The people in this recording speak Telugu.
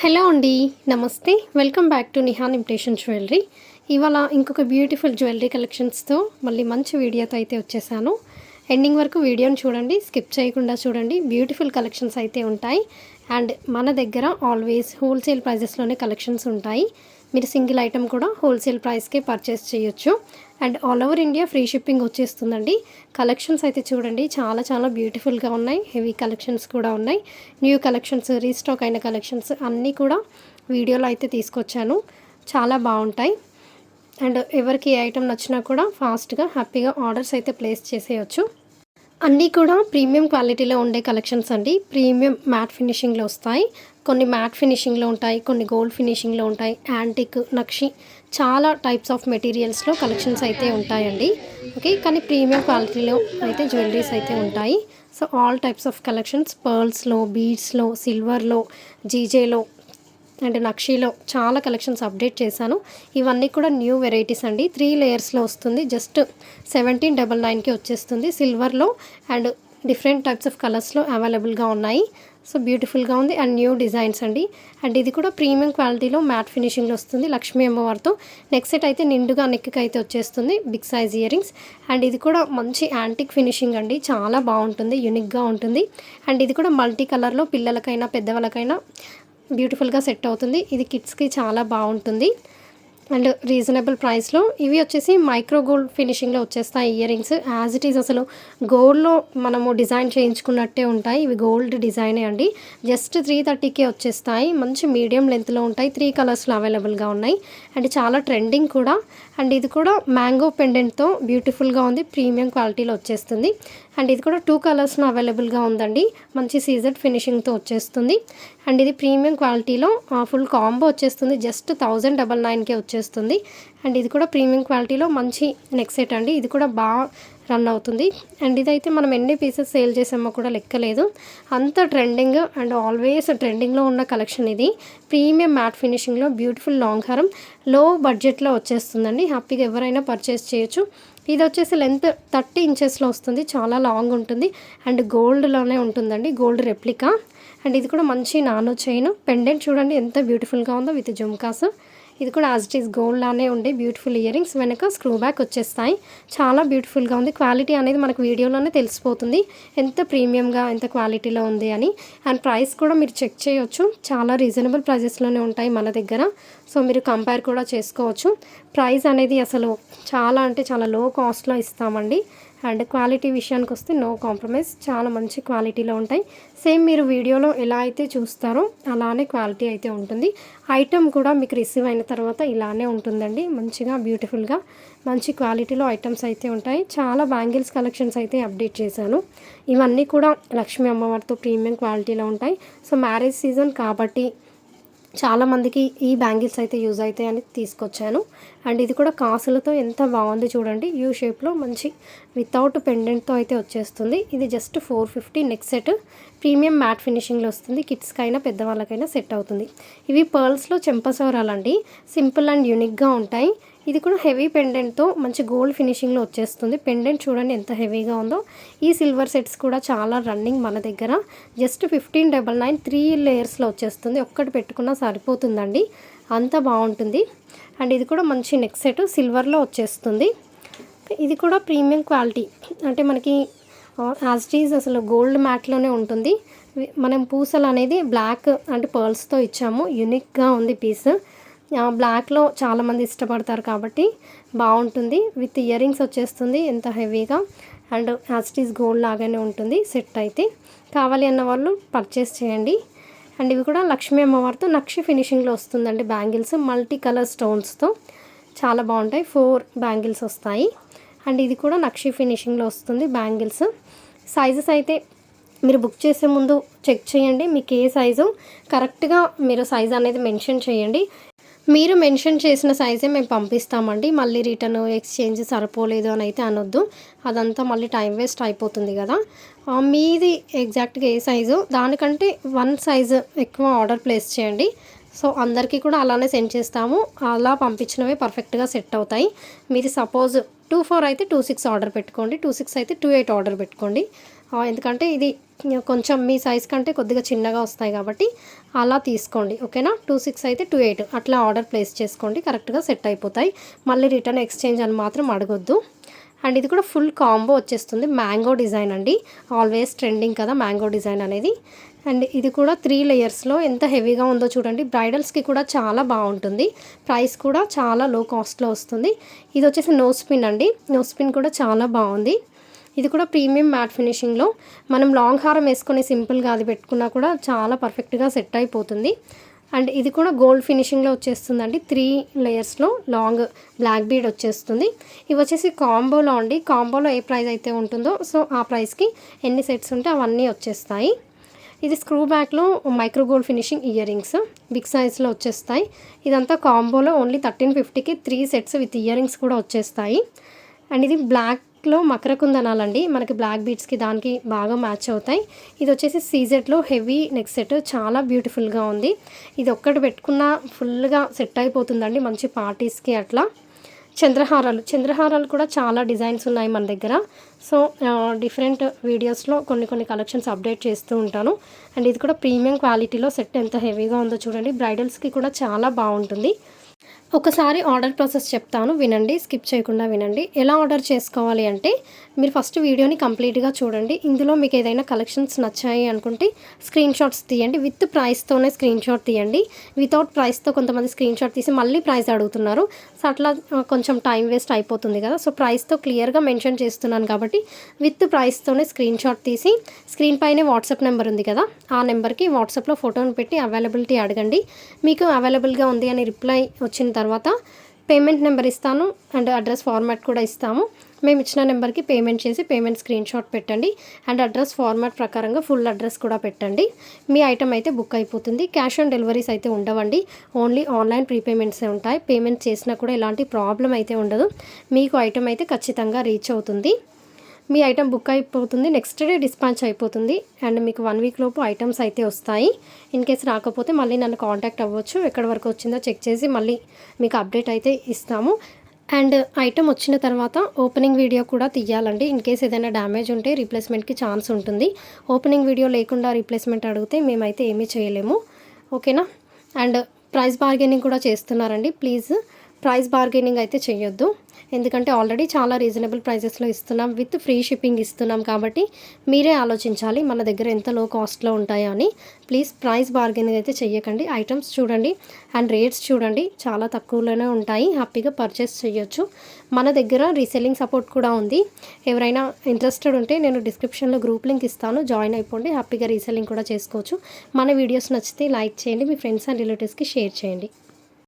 హలో అండి. నమస్తే. Welcome back to Nihan imitation jewellery. ఇవాళ ఇంకొక బ్యూటిఫుల్ జ్యువెలరీ కలెక్షన్స్తో మళ్ళీ మంచి వీడియోతో అయితే వచ్చేసాను. ఎండింగ్ వరకు వీడియోని చూడండి, స్కిప్ చేయకుండా చూడండి. బ్యూటిఫుల్ కలెక్షన్స్ అయితే ఉంటాయి. అండ్ మన దగ్గర ఆల్వేస్ హోల్సేల్ ప్రైజెస్లోనే కలెక్షన్స్ ఉంటాయి. మీరు సింగిల్ ఐటెం కూడా హోల్సేల్ ప్రైస్కే పర్చేస్ చేయొచ్చు. And all over India free shipping వచ్చేస్తుందండి. కలెక్షన్స్ అయితే చూడండి, చాలా చాలా బ్యూటిఫుల్గా ఉన్నాయి. హెవీ కలెక్షన్స్ కూడా ఉన్నాయి. న్యూ కలెక్షన్స్, రీస్టాక్ అయిన కలెక్షన్స్ అన్నీ కూడా వీడియోలో అయితే తీసుకొచ్చాను. చాలా బాగుంటాయి. అండ్ ఎవరికి ఏ ఐటెం నచ్చినా కూడా ఫాస్ట్గా హ్యాపీగా ఆర్డర్స్ అయితే ప్లేస్ చేసేయచ్చు. అన్నీ కూడా ప్రీమియం క్వాలిటీలో ఉండే కలెక్షన్స్ అండి. ప్రీమియం మ్యాట్ ఫినిషింగ్లో వస్తాయి. కొన్ని మ్యాట్ ఫినిషింగ్లో ఉంటాయి, కొన్ని గోల్డ్ ఫినిషింగ్లో ఉంటాయి. యాంటిక్, నక్షి, చాలా టైప్స్ ఆఫ్ మెటీరియల్స్లో కలెక్షన్స్ అయితే ఉంటాయండి. ఓకే, కానీ ప్రీమియం క్వాలిటీలో అయితే జ్యువెలరీస్ అయితే ఉంటాయి. So all types of collections పర్ల్స్లో, బీడ్స్లో, సిల్వర్లో, జీజేలో అండ్ నక్షీలో చాలా కలెక్షన్స్ అప్డేట్ చేశాను. ఇవన్నీ కూడా న్యూ వెరైటీస్ అండి. 3 లేయర్స్లో వస్తుంది. జస్ట్ 1799కి వచ్చేస్తుంది. సిల్వర్లో అండ్ డిఫరెంట్ టైప్స్ ఆఫ్ కలర్స్లో అవైలబుల్గా ఉన్నాయి. సో బ్యూటిఫుల్గా ఉంది అండ్ న్యూ డిజైన్స్ అండి. అండ్ ఇది కూడా ప్రీమియం క్వాలిటీలో మ్యాట్ ఫినిషింగ్లో వస్తుంది. లక్ష్మీ అమ్మవారితో నెక్ సెట్ అయితే నిండుగా నెక్కి అయితే వచ్చేస్తుంది. Big size ear rings. And ఇది కూడా మంచి యాంటిక్ ఫినిషింగ్ అండి. చాలా బాగుంటుంది, యూనిక్గా ఉంటుంది. అండ్ ఇది కూడా మల్టీ కలర్లో పిల్లలకైనా పెద్దవాళ్ళకైనా బ్యూటిఫుల్గా సెట్ అవుతుంది. ఇది కిడ్స్కి చాలా బాగుంటుంది అండ్ రీజనబుల్ ప్రైస్లో. ఇవి వచ్చేసి మైక్రో గోల్డ్ ఫినిషింగ్లో వచ్చేస్తాయి ear rings. As it is అసలు గోల్డ్లో మనము డిజైన్ చేయించుకున్నట్టే ఉంటాయి. ఇవి గోల్డ్ డిజైనే అండి. జస్ట్ 330కే వచ్చేస్తాయి. మంచి మీడియం లెంత్లో ఉంటాయి. 3 కలర్స్లో అవైలబుల్గా ఉన్నాయి. అండ్ చాలా ట్రెండింగ్ కూడా. అండ్ ఇది కూడా మ్యాంగో పెండెంట్తో బ్యూటిఫుల్గా ఉంది. ప్రీమియం క్వాలిటీలో వచ్చేస్తుంది. అండ్ ఇది కూడా 2 కలర్స్లో అవైలబుల్గా ఉందండి. మంచి సీజెడ్ ఫినిషింగ్తో వచ్చేస్తుంది. అండ్ ఇది ప్రీమియం క్వాలిటీలో ఫుల్ కాంబో వచ్చేస్తుంది. జస్ట్ 1099కే వచ్చేస్తుంది. అండ్ ఇది కూడా ప్రీమియం క్వాలిటీలో మంచి నెక్ సెట్ అండి. ఇది కూడా బాగా రన్ అవుతుంది. అండ్ ఇదైతే మనం ఎన్ని పీసెస్ సేల్ చేసామో కూడా లెక్కలేదు. అంత ట్రెండింగ్ అండ్ ఆల్వేస్ ట్రెండింగ్లో ఉన్న కలెక్షన్ ఇది. ప్రీమియం మ్యాట్ ఫినిషింగ్లో బ్యూటిఫుల్ లాంగ్ హారం లో బడ్జెట్లో వచ్చేస్తుందండి. హ్యాపీగా ఎవరైనా పర్చేస్ చేయొచ్చు. ఇది వచ్చేసి లెంత్ 30 ఇంచెస్లో వస్తుంది. చాలా లాంగ్ ఉంటుంది అండ్ గోల్డ్లోనే ఉంటుందండి. Gold replica. అండ్ ఇది కూడా మంచి నానో చైన్ పెండెంట్ చూడండి ఎంత బ్యూటిఫుల్గా ఉందో విత్ జుమ్కాస్. ఇది కూడా యాజ్ ఇట్ ఈస్ గోల్డ్ లానే ఉండే బ్యూటిఫుల్ ఇయర్ రింగ్స్. వెనక స్క్రూ బ్యాక్ వచ్చేస్తాయి. చాలా బ్యూటిఫుల్గా ఉంది. క్వాలిటీ అనేది మనకు వీడియోలోనే తెలిసిపోతుంది ఎంత ప్రీమియంగా, ఎంత క్వాలిటీలో ఉంది అని. అండ్ ప్రైస్ కూడా మీరు చెక్ చేయొచ్చు. చాలా రీజనబుల్ ప్రైజెస్లోనే ఉంటాయి మన దగ్గర. సో మీరు కంపేర్ కూడా చేసుకోవచ్చు. ప్రైస్ అనేది అసలు చాలా అంటే చాలా లో కాస్ట్లో ఇస్తామండి. అండ్ క్వాలిటీ విషయానికి వస్తే నో కాంప్రమైజ్. చాలా మంచి క్వాలిటీలో ఉంటాయి. సేమ్ మీరు వీడియోలో ఎలా అయితే చూస్తారో అలానే క్వాలిటీ అయితే ఉంటుంది. ఐటమ్ కూడా మీకు రిసీవ్ అయిన తర్వాత ఇలానే ఉంటుందండి. మంచిగా బ్యూటిఫుల్గా మంచి క్వాలిటీలో ఐటమ్స్ అయితే ఉంటాయి. చాలా బ్యాంగిల్స్ కలెక్షన్స్ అయితే అప్డేట్ చేశాను. ఇవన్నీ కూడా లక్ష్మీ అమ్మవారితో ప్రీమియం క్వాలిటీలో ఉంటాయి. సో మ్యారేజ్ సీజన్ కాబట్టి చాలామందికి ఈ బ్యాంగిల్స్ అయితే యూజ్ అవుతాయి అని తీసుకొచ్చాను. అండ్ ఇది కూడా కాసులతో ఎంత బాగుంది చూడండి. యూ షేప్లో మంచి వితౌట్ పెండెంట్తో అయితే వచ్చేస్తుంది. ఇది just 450 neck set. Premium matte ఫినిషింగ్లో వస్తుంది. కిడ్స్కైనా పెద్దవాళ్ళకైనా సెట్ అవుతుంది. ఇవి పర్ల్స్లో చెంపసవరాలండి. సింపుల్ అండ్ యూనిక్గా ఉంటాయి. ఇది కూడా హెవీ పెండెంట్తో మంచి గోల్డ్ ఫినిషింగ్లో వచ్చేస్తుంది. పెండెంట్ చూడండి ఎంత హెవీగా ఉందో. ఈ సిల్వర్ సెట్స్ కూడా చాలా రన్నింగ్ మన దగ్గర. జస్ట్ 1599 3 లేయర్స్లో వచ్చేస్తుంది. ఒక్కటి పెట్టుకున్నా సరిపోతుందండి, అంత బాగుంటుంది. అండ్ ఇది కూడా మంచి నెక్ సెట్ సిల్వర్లో వచ్చేస్తుంది. ఇది కూడా ప్రీమియం క్వాలిటీ అంటే మనకి యాజ్ ఇట్ ఈజ్ అసలు గోల్డ్ మ్యాట్లోనే ఉంటుంది. మనం పూసలు అనేది బ్లాక్ అంటే పర్ల్స్తో ఇచ్చాము. యూనిక్గా ఉంది పీస్. బ్లాక్లో చాలామంది ఇష్టపడతారు కాబట్టి బాగుంటుంది. విత్ ఇయర్ రింగ్స్ వచ్చేస్తుంది ఎంత హెవీగా. And as it is gold లాగానే ఉంటుంది సెట్ అయితే. కావాలి అన్న వాళ్ళు పర్చేస్ చేయండి. అండ్ ఇవి కూడా లక్ష్మీ అమ్మవారితో నక్షి ఫినిషింగ్లో వస్తుందండి. బ్యాంగిల్స్ మల్టీ కలర్ స్టోన్స్తో చాలా బాగుంటాయి. 4 బ్యాంగిల్స్ వస్తాయి. అండ్ ఇది కూడా నక్షి ఫినిషింగ్లో వస్తుంది బ్యాంగిల్స్. సైజెస్ అయితే మీరు బుక్ చేసే ముందు చెక్ చేయండి. మీకు ఏ సైజు కరెక్ట్గా మీరు సైజ్ అనేది మెన్షన్ చేయండి. మీరు మెన్షన్ చేసిన సైజే మేము పంపిస్తామండి. మళ్ళీ రిటర్న్ ఎక్స్చేంజ్ సరిపోలేదు అని అయితే అనొద్దు. అదంతా మళ్ళీ టైం వేస్ట్ అయిపోతుంది కదా. మీది ఎగ్జాక్ట్గా ఏ సైజు దానికంటే 1 సైజు ఎక్కువ ఆర్డర్ ప్లేస్ చేయండి. సో అందరికీ కూడా అలానే సెండ్ చేస్తాము. అలా పంపించినవే పర్ఫెక్ట్గా సెట్ అవుతాయి. మీరు సపోజ్ 24 అయితే 26 ఆర్డర్ పెట్టుకోండి. 26 అయితే 28 ఆర్డర్ పెట్టుకోండి. ఎందుకంటే ఇది కొంచెం మీ సైజ్ కంటే కొద్దిగా చిన్నగా వస్తాయి కాబట్టి అలా తీసుకోండి, ఓకేనా. 26 అయితే 28 అట్లా ఆర్డర్ ప్లేస్ చేసుకోండి, కరెక్ట్గా సెట్ అయిపోతాయి. మళ్ళీ రిటర్న్ ఎక్స్చేంజ్ అని మాత్రం అడగొద్దు. అండ్ ఇది కూడా ఫుల్ కాంబో వచ్చేస్తుంది, మ్యాంగో డిజైన్ అండి. ఆల్వేస్ ట్రెండింగ్ కదా మ్యాంగో డిజైన్ అనేది. అండ్ ఇది కూడా 3 లేయర్స్లో ఎంత హెవీగా ఉందో చూడండి. బ్రైడల్స్కి కూడా చాలా బాగుంటుంది. ప్రైస్ కూడా చాలా లో కాస్ట్లో వస్తుంది. ఇది వచ్చేసి నోస్ పిన్ అండి. నోస్ పిన్ కూడా చాలా బాగుంది. ఇది కూడా ప్రీమియం మ్యాట్ ఫినిషింగ్లో. మనం లాంగ్ హారం వేసుకొని సింపుల్గా అది పెట్టుకున్నా కూడా చాలా పర్ఫెక్ట్గా సెట్ అయిపోతుంది. అండ్ ఇది కూడా గోల్డ్ ఫినిషింగ్లో వచ్చేస్తుందండి. 3 లేయర్స్లో లాంగ్ బ్లాక్ బీడ్ వచ్చేస్తుంది. ఇవి వచ్చేసి కాంబోలో అండి. కాంబోలో ఏ ప్రైస్ అయితే ఉంటుందో సో ఆ ప్రైస్కి ఎన్ని సెట్స్ ఉంటే అవన్నీ వచ్చేస్తాయి. ఇది స్క్రూ బ్యాక్లో micro gold finishing ear rings big సైజ్లో వచ్చేస్తాయి. ఇదంతా కాంబోలో ఓన్లీ 1350కి 3 సెట్స్ విత్ ఇయర్ రింగ్స్ కూడా వచ్చేస్తాయి. అండ్ ఇది బ్లాక్లో మకర కుందనాలండి. మనకి బ్లాక్ బీడ్స్కి దానికి బాగా మ్యాచ్ అవుతాయి. ఇది వచ్చేసి సీజెట్లో హెవీ నెక్ సెట్, చాలా బ్యూటిఫుల్గా ఉంది. ఇది ఒక్కటి పెట్టుకున్న ఫుల్గా సెట్ అయిపోతుందండి మంచి పార్టీస్కి అట్లా. చంద్రహారాలు కూడా చాలా డిజైన్స్ ఉన్నాయి మన దగ్గర. సో డిఫరెంట్ వీడియోస్లో కొన్ని కలెక్షన్స్ అప్డేట్ చేస్తూ ఉంటాను. అండ్ ఇది కూడా ప్రీమియం క్వాలిటీలో సెట్ ఎంత హెవీగా ఉందో చూడండి. బ్రైడల్స్కి కూడా చాలా బాగుంటుంది. ఒకసారి ఆర్డర్ ప్రాసెస్ చెప్తాను, వినండి, స్కిప్ చేయకుండా వినండి. ఎలా ఆర్డర్ చేసుకోవాలి అంటే మీరు ఫస్ట్ వీడియోని కంప్లీట్గా చూడండి. ఇందులో మీకు ఏదైనా కలెక్షన్స్ నచ్చాయి అనుకుంటే స్క్రీన్ షాట్స్ తీయండి. విత్ ప్రైస్తోనే స్క్రీన్ షాట్ తీయండి. వితౌట్ ప్రైస్తో కొంతమంది స్క్రీన్ షాట్ తీసి మళ్ళీ ప్రైస్ అడుగుతున్నారు. సో అట్లా కొంచెం టైం వేస్ట్ అయిపోతుంది కదా. సో ప్రైస్తో క్లియర్గా మెన్షన్ చేస్తున్నాను కాబట్టి విత్ ప్రైస్తోనే స్క్రీన్ షాట్ తీసి స్క్రీన్ పైనే వాట్సాప్ నెంబర్ ఉంది కదా, ఆ నెంబర్కి వాట్సాప్లో ఫోటోని పెట్టి అవైలబిలిటీ అడగండి. మీకు అవైలబుల్గా ఉంది అని రిప్లై వచ్చిన తర్వాత పేమెంట్ నెంబర్ ఇస్తాను అండ్ అడ్రస్ ఫార్మాట్ కూడా ఇస్తాము. మేము ఇచ్చిన నెంబర్కి పేమెంట్ చేసి పేమెంట్ స్క్రీన్ షాట్ పెట్టండి. అండ్ అడ్రస్ ఫార్మాట్ ప్రకారంగా ఫుల్ అడ్రస్ కూడా పెట్టండి. మీ ఐటమ్ అయితే బుక్ అయిపోతుంది. క్యాష్ ఆన్ డెలివరీస్ అయితే ఉండవండి, ఓన్లీ ఆన్లైన్ ప్రీపేమెంట్సే ఉంటాయి. పేమెంట్ చేసినా కూడా ఎలాంటి ప్రాబ్లం అయితే ఉండదు. మీకు ఐటమ్ అయితే ఖచ్చితంగా రీచ్ అవుతుంది. మీ ఐటమ్ బుక్ అయిపోతుంది, నెక్స్ట్ డే డిస్పాచ్ అయిపోతుంది. అండ్ మీకు 1 వీక్ లోపు ఐటమ్స్ అయితే వస్తాయి. ఇన్ కేసు రాకపోతే మళ్ళీ నన్ను కాంటాక్ట్ అవ్వచ్చు. ఎక్కడి వరకు వచ్చిందో చెక్ చేసి మళ్ళీ మీకు అప్డేట్ అయితే ఇస్తాము. అండ్ ఐటమ్ వచ్చిన తర్వాత ఓపెనింగ్ వీడియో కూడా తీయాలండి. ఇన్ కేసు ఏదైనా డ్యామేజ్ ఉంటే రీప్లేస్మెంట్కి ఛాన్స్ ఉంటుంది. ఓపెనింగ్ వీడియో లేకుండా రీప్లేస్మెంట్ అడిగితే మేమైతే ఏమీ చేయలేము, ఓకేనా. అండ్ ప్రైస్ బార్గెనింగ్ కూడా చేస్తున్నారండి. ప్లీజ్ ప్రైస్ బార్గెనింగ్ అయితే చేయొద్దు, ఎందుకంటే ఆల్రెడీ చాలా రీజనబుల్ ప్రైజెస్లో ఇస్తున్నాం, విత్ ఫ్రీ షిప్పింగ్ ఇస్తున్నాం. కాబట్టి మీరే ఆలోచించాలి మన దగ్గర ఎంత లో కాస్ట్లో ఉంటాయో అని. ప్లీజ్ ప్రైస్ బార్గెనింగ్ అయితే చెయ్యకండి. ఐటమ్స్ చూడండి అండ్ రేట్స్ చూడండి, చాలా తక్కువలోనే ఉంటాయి. హ్యాపీగా పర్చేస్ చేయొచ్చు. మన దగ్గర రీసెల్లింగ్ సపోర్ట్ కూడా ఉంది. ఎవరైనా ఇంట్రెస్టెడ్ ఉంటే నేను డిస్క్రిప్షన్లో గ్రూప్ లింక్ ఇస్తాను, జాయిన్ అయిపోండి. హ్యాపీగా రీసెల్లింగ్ కూడా చేసుకోవచ్చు. మన వీడియోస్ నచ్చితే లైక్ చేయండి, మీ ఫ్రెండ్స్ అండ్ రిలేటివ్స్కి షేర్ చేయండి.